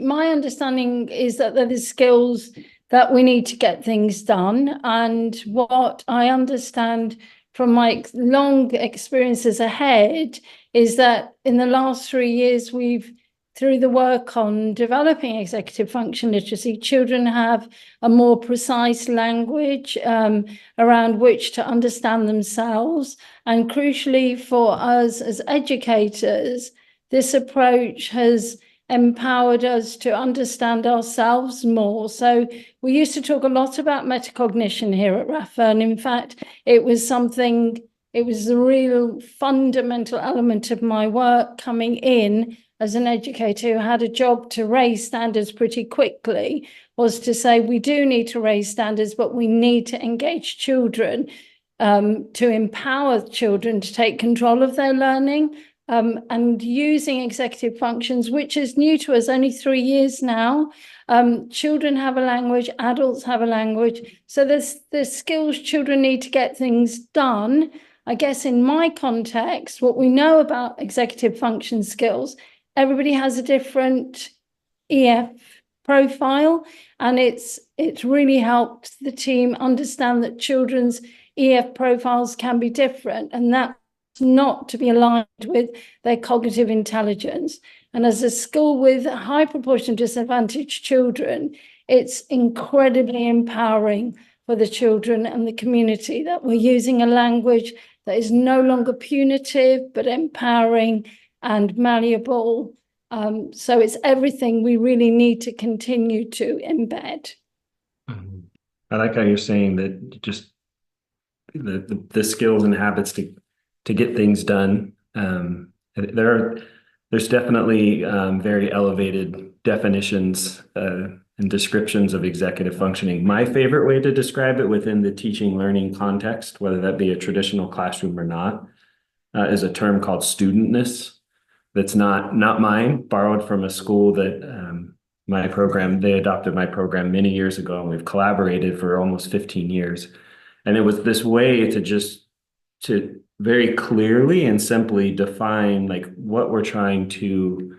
my understanding is that there are skills that we need to get things done. And what I understand from my long experiences ahead is that in the last 3 years, through the work on developing executive function literacy, children have a more precise language around which to understand themselves. And crucially for us as educators, this approach has empowered us to understand ourselves more. So we used to talk a lot about metacognition here at RAFA, and in fact, it was a real fundamental element of my work coming in as an educator who had a job to raise standards pretty quickly, was to say we do need to raise standards, but we need to engage children, to empower children to take control of their learning. And using executive functions, which is new to us, only 3 years now. Children have a language, adults have a language. So there's skills children need to get things done. I guess in my context, what we know about executive function skills, everybody has a different EF profile, and it's really helped the team understand that children's EF profiles can be different, and that not to be aligned with their cognitive intelligence. And as a school with a high proportion of disadvantaged children, it's incredibly empowering for the children and the community that we're using a language that is no longer punitive, but empowering and malleable. So it's everything we really need to continue to embed. I like how you're saying that just the skills and habits to get things done. There's definitely very elevated definitions and descriptions of executive functioning. My favorite way to describe it within the teaching learning context, whether that be a traditional classroom or not, is a term called studentness. That's not mine, borrowed from a school that they adopted my program many years ago, and we've collaborated for almost 15 years. And it was this way to very clearly and simply define like what we're trying to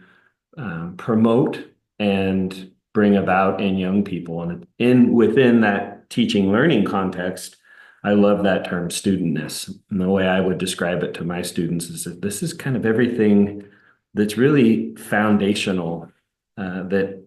promote and bring about in young people. And within that teaching learning context, I love that term studentness. And the way I would describe it to my students is that this is kind of everything that's really foundational, that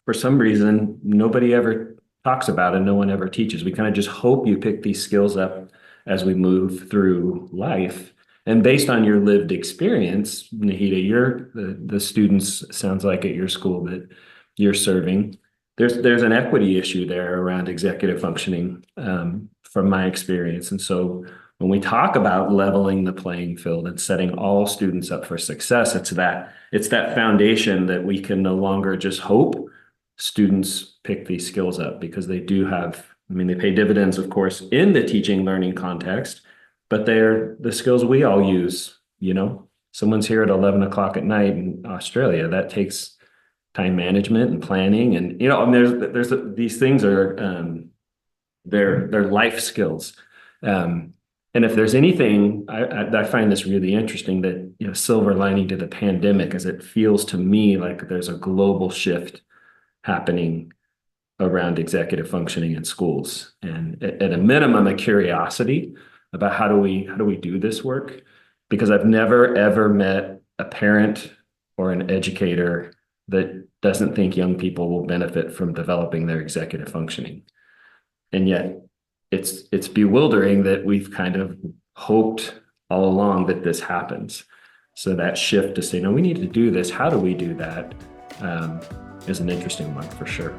for some reason nobody ever talks about and no one ever teaches. We kind of just hope you pick these skills up as we move through life. And based on your lived experience, Naheeda, the students, sounds like at your school that you're serving, there's an equity issue there around executive functioning, from my experience. And so when we talk about leveling the playing field and setting all students up for success, it's that foundation that we can no longer just hope students pick these skills up, because they do have, they pay dividends, of course, in the teaching learning context, but they're the skills we all use. Someone's here at 11 o'clock at night in Australia. That takes time management and planning. And, there's these things are, they're life skills. And if there's anything, I find this really interesting, that, silver lining to the pandemic is it feels to me like there's a global shift happening around executive functioning in schools, and at a minimum, a curiosity about how do we do this work? Because I've never ever met a parent or an educator that doesn't think young people will benefit from developing their executive functioning, and yet it's bewildering that we've kind of hoped all along that this happens. So that shift to say, no, we need to do this. How do we do that? Is an interesting one for sure.